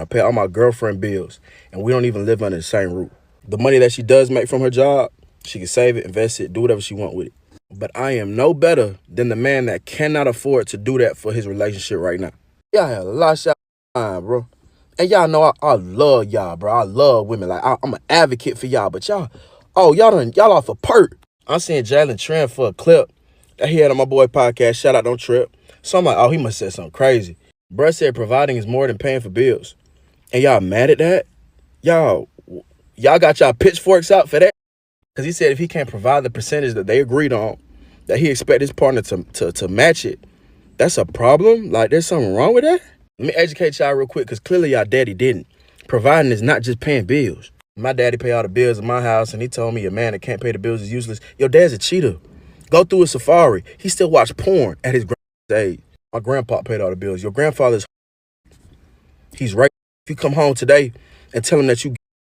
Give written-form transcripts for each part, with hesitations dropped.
I pay all my girlfriend bills, and we don't even live under the same roof. The money that she does make from her job, she can save it, invest it, do whatever she want with it. But I am no better than the man that cannot afford to do that for his relationship right now. Y'all have lost y'all mind, bro. And y'all know I love y'all, bro. I love women. Like I'm an advocate for y'all, but y'all off a perk. I'm seeing Jalen trend for a clip that he had on my boy podcast. Shout out, don't trip. So I'm like, oh, he must have said something crazy. Bruh said providing is more than paying for bills. And y'all mad at that? Y'all, y'all got y'all pitchforks out for that? Because he said if he can't provide the percentage that they agreed on, that he expect his partner to match it, that's a problem? Like, there's something wrong with that? Let me educate y'all real quick, because clearly y'all daddy didn't. Providing is not just paying bills. My daddy pay all the bills in my house, and he told me a man that can't pay the bills is useless. Your dad's a cheater. Go through a safari. He still watch porn at his age. My grandpa paid all the bills. Your grandfather's he's right. If you come home today and tell him that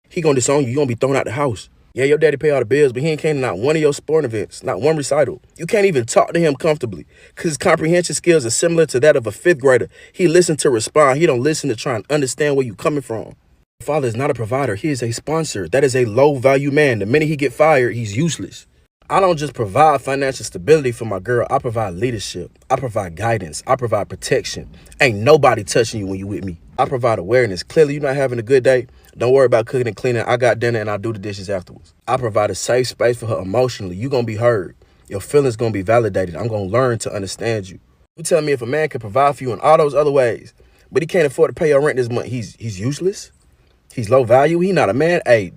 he gonna disown you, you gonna be thrown out the house. Yeah, your daddy pay all the bills, but he ain't came to not one of your sporting events, not one recital. You can't even talk to him comfortably because his comprehension skills are similar to that of a fifth grader. He listens to respond. He don't listen to try and understand where you coming from. Father is not a provider. He is a sponsor. That is a low-value man. The minute he get fired, he's useless. I don't just provide financial stability for my girl. I provide leadership. I provide guidance. I provide protection. Ain't nobody touching you when you with me. I provide awareness. Clearly, you're not having a good day. Don't worry about cooking and cleaning. I got dinner and I'll do the dishes afterwards. I provide a safe space for her emotionally. You're going to be heard. Your feelings going to be validated. I'm going to learn to understand you. You tell me if a man can provide for you in all those other ways, but he can't afford to pay your rent this month, he's useless? He's low value? He not a man? Hey,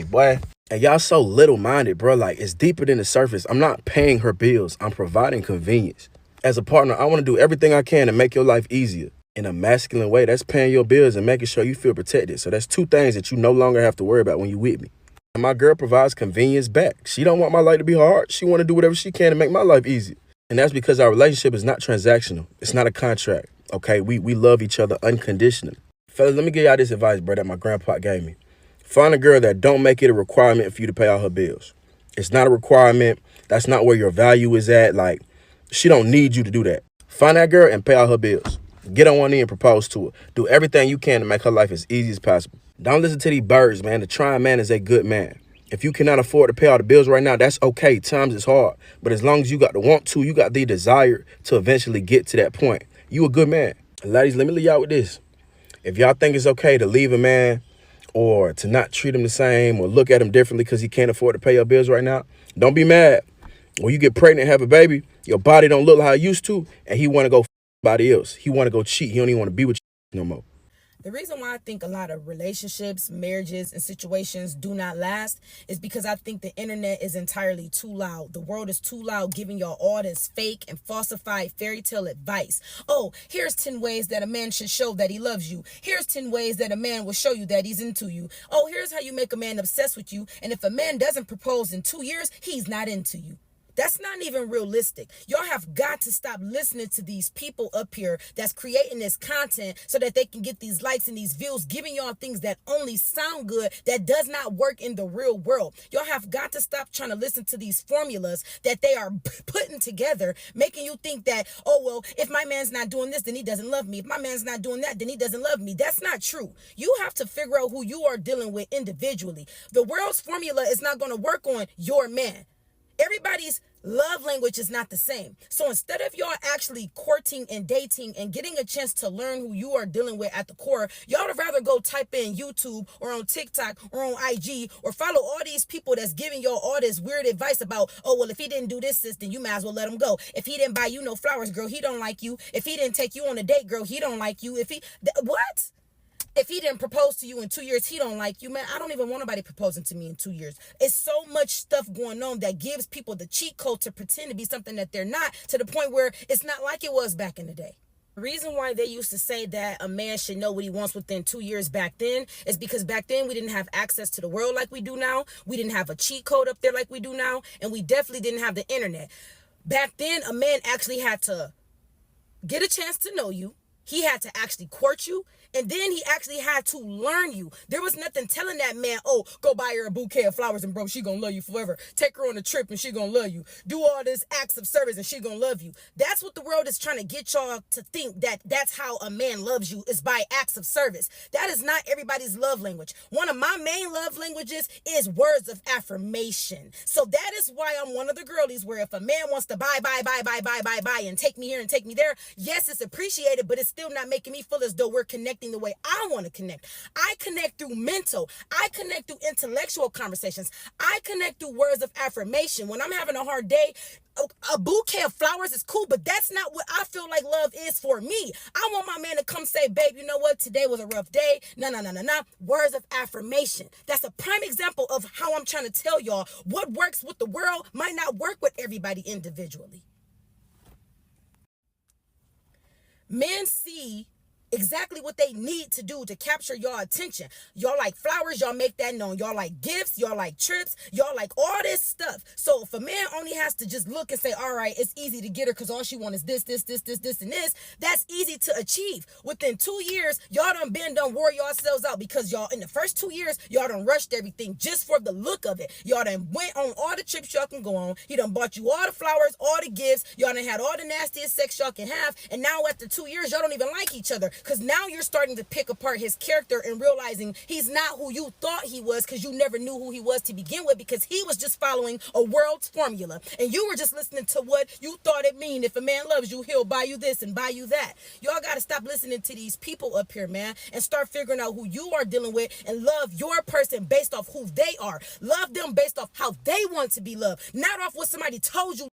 boy. And y'all so little-minded, bro. Like, it's deeper than the surface. I'm not paying her bills. I'm providing convenience. As a partner, I want to do everything I can to make your life easier. In a masculine way, that's paying your bills and making sure you feel protected. So that's two things that you no longer have to worry about when you with me. And my girl provides convenience back. She don't want my life to be hard. She want to do whatever she can to make my life easier. And that's because our relationship is not transactional. It's not a contract, okay? We love each other unconditionally. Fellas, let me give y'all this advice, bro, that my grandpa gave me. Find a girl that don't make it a requirement for you to pay all her bills. It's not a requirement. That's not where your value is at. Like, she don't need you to do that. Find that girl and pay all her bills. Get on one knee and propose to her. Do everything you can to make her life as easy as possible. Don't listen to these birds, man. The trying man is a good man. If you cannot afford to pay all the bills right now, that's okay. Times is hard. But as long as you got the want to, you got the desire to eventually get to that point, you a good man. Ladies, let me leave y'all with this. If y'all think it's okay to leave a man or to not treat him the same or look at him differently because he can't afford to pay your bills right now, don't be mad. When you get pregnant and have a baby, your body don't look like it used to, and he want to go somebody else. He want to go cheat. He don't even want to be with you no more. The reason why I think a lot of relationships, marriages, and situations do not last is because I think the internet is entirely too loud. The world is too loud giving y'all all this fake and falsified fairy tale advice. Oh, here's 10 ways that a man should show that he loves you. Here's 10 ways that a man will show you that he's into you. Oh, here's how you make a man obsessed with you. And if a man doesn't propose in 2 years, he's not into you. That's not even realistic. Y'all have got to stop listening to these people up here that's creating this content so that they can get these likes and these views, giving y'all things that only sound good, that does not work in the real world. Y'all have got to stop trying to listen to these formulas that they are putting together, making you think that, oh, well, if my man's not doing this, then he doesn't love me. If my man's not doing that, then he doesn't love me. That's not true. You have to figure out who you are dealing with individually. The world's formula is not going to work on your man. Everybody's love language is not the same. So instead of y'all actually courting and dating and getting a chance to learn who you are dealing with at the core, y'all would rather go type in YouTube or on TikTok or on IG or follow all these people that's giving y'all all this weird advice about, oh, well, if he didn't do this, sis, then you might as well let him go. If he didn't buy you no flowers, girl, he don't like you. If he didn't take you on a date, girl, he don't like you. What? If he didn't propose to you in 2 years, he don't like you, man. I don't even want nobody proposing to me in 2 years. It's so much stuff going on that gives people the cheat code to pretend to be something that they're not, to the point where it's not like it was back in the day. The reason why they used to say that a man should know what he wants within 2 years back then is because back then we didn't have access to the world like we do now. We didn't have a cheat code up there like we do now. And we definitely didn't have the internet. Back then, a man actually had to get a chance to know you. He had to actually court you. And then he actually had to learn you. There was nothing telling that man, oh, go buy her a bouquet of flowers and bro, she gonna love you forever. Take her on a trip and she gonna love you. Do all this acts of service and she gonna love you. That's what the world is trying to get y'all to think, that that's how a man loves you, is by acts of service. That is not everybody's love language. One of my main love languages is words of affirmation. So that is why I'm one of the girlies where if a man wants to buy and take me here and take me there, yes, it's appreciated, but it's still not making me feel as though we're connecting the way I want to connect. I connect through mental. I connect through intellectual conversations. I connect through words of affirmation. When I'm having a hard day, a bouquet of flowers is cool, but that's not what I feel like love is for me. I want my man to come say, babe, you know what? Today was a rough day. No. Words of affirmation. That's a prime example of how I'm trying to tell y'all what works with the world might not work with everybody individually. Men see exactly what they need to do to capture your attention. Y'all like flowers, y'all make that known. Y'all like gifts, y'all like trips, y'all like all this stuff. So if a man only has to just look and say, all right, it's easy to get her because all she wants is this, and this, that's easy to achieve. Within 2 years, y'all done wore yourselves out because y'all, in the first 2 years, y'all done rushed everything just for the look of it. Y'all done went on all the trips y'all can go on. He done bought you all the flowers, all the gifts. Y'all done had all the nastiest sex y'all can have. And now after 2 years, y'all don't even like each other. Because now you're starting to pick apart his character and realizing he's not who you thought he was, because you never knew who he was to begin with, because he was just following a world's formula. And you were just listening to what you thought it mean. If a man loves you, he'll buy you this and buy you that. Y'all got to stop listening to these people up here, man, and start figuring out who you are dealing with and love your person based off who they are. Love them based off how they want to be loved, not off what somebody told you.